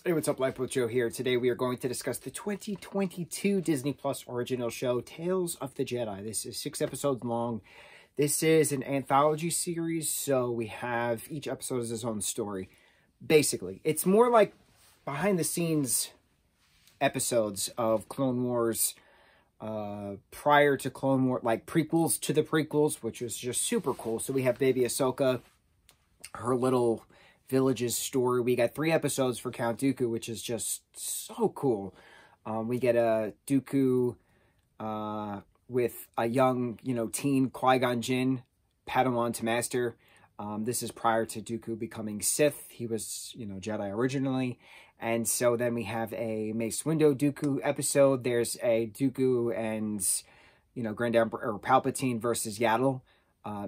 Hey, what's up, lightboltjoe here. Today we are going to discuss the 2022 Disney Plus original show, Tales of the Jedi. This is 6 episodes long. This is an anthology series, so we have each episode as its own story. Basically, it's more like behind-the-scenes episodes of Clone Wars prior to Clone Wars, like prequels to the prequels, which was just super cool. So we have baby Ahsoka, her little village's story. We got 3 episodes for Count Dooku, which is just so cool. We get a Dooku with a young, teen Qui-Gon Jinn, Padawan to Master. This is prior to Dooku becoming Sith. He was, Jedi originally. And so then we have a Mace Windu Dooku episode. There's a Dooku and, Grand Emperor Palpatine versus Yaddle.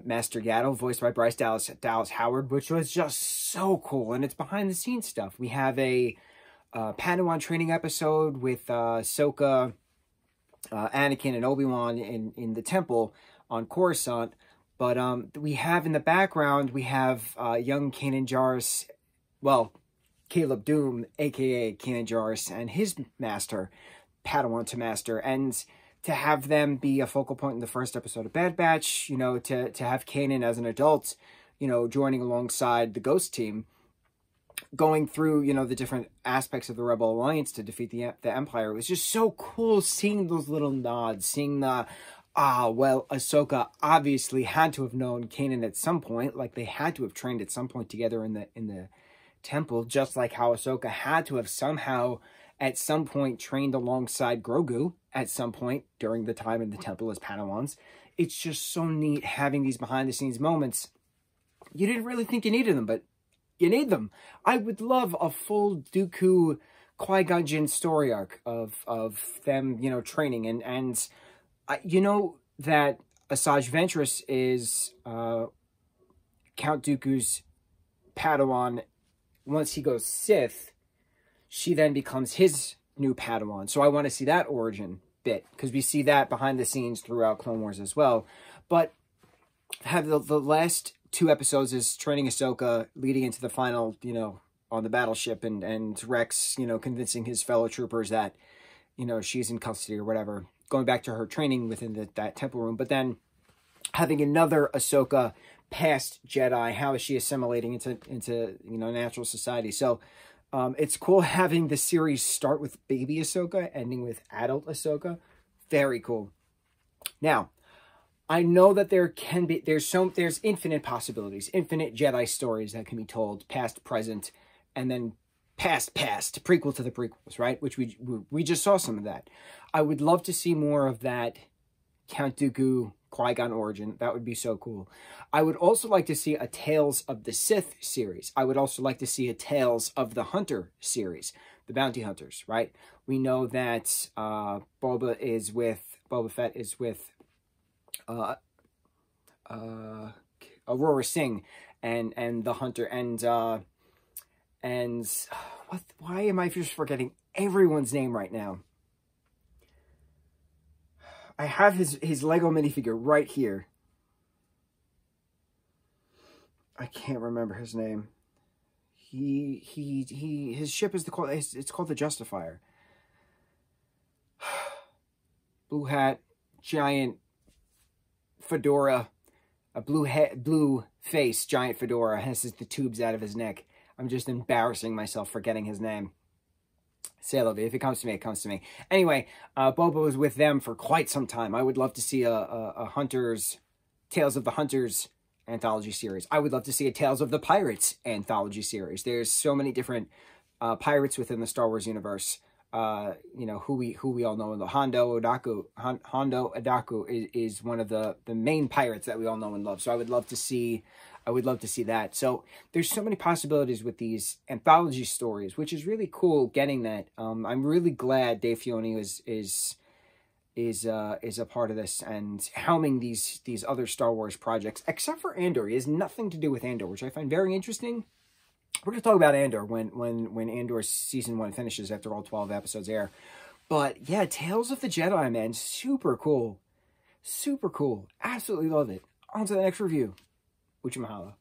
Master Yaddle, voiced by Bryce Dallas Howard, which was just so cool. And it's behind-the-scenes stuff. We have a Padawan training episode with Ahsoka, Anakin, and Obi-Wan in the temple on Coruscant. But we have in the background, we have young Kanan Jarrus, well, Caleb Doom, a.k.a. Kanan Jarrus, and his master, Padawan to Master. And to have them be a focal point in the first episode of Bad Batch, to have Kanan as an adult, joining alongside the Ghost team, going through, the different aspects of the Rebel Alliance to defeat the Empire. It was just so cool seeing those little nods, seeing the, well, Ahsoka obviously had to have known Kanan at some point, like they had to have trained at some point together in the temple, just like how Ahsoka had to have somehow at some point trained alongside Grogu at some point during the time in the temple as Padawans. It's just so neat having these behind-the-scenes moments. You didn't really think you needed them, but you need them. I would love a full Dooku Qui-Gon Jinn story arc of them, training. And that Asajj Ventress is Count Dooku's Padawan. Once he goes Sith, she then becomes his new Padawan. So I want to see that origin bit, because we see that behind the scenes throughout Clone Wars as well. But have the last 2 episodes is training Ahsoka, leading into the final, on the battleship, and Rex, convincing his fellow troopers that, she's in custody or whatever, going back to her training within that temple room. But then having another Ahsoka past Jedi, how is she assimilating into natural society? So it's cool having the series start with baby Ahsoka, ending with adult Ahsoka. Very cool. Now, I know that there's infinite possibilities, infinite Jedi stories that can be told, past, present, and then past, prequel to the prequels, right? Which we just saw some of that. I would love to see more of that Count Dooku Qui-Gon origin. That would be so cool. I would also like to see a Tales of the Sith series. I would also like to see a Tales of the Hunter series, the bounty hunters, right? We know that Boba Fett is with Aurora Singh and the Hunter, and why am I just forgetting everyone's name right now? I have his Lego minifigure right here. I can't remember his name. His ship is it's called the Justifier. Blue hat, giant fedora, a blue face, giant fedora, has the tubes out of his neck. I'm just embarrassing myself for getting his name. Say love it. If it comes to me, it comes to me. Anyway, Boba was with them for quite some time. I would love to see a Tales of the Hunters anthology series. I would love to see a Tales of the Pirates anthology series. There's so many different pirates within the Star Wars universe. Who we all know. The Hondo Odaku is one of the main pirates that we all know and love. So I would love to see that. So there's so many possibilities with these anthology stories, which is really cool getting that. I'm really glad Dave Filoni is a part of this and helming these other Star Wars projects, except for Andor. He has nothing to do with Andor, which I find very interesting. We're going to talk about Andor when Andor Season 1 finishes after all 12 episodes air. But yeah, Tales of the Jedi, man, super cool. Super cool. Absolutely love it. On to the next review. Uchimahala.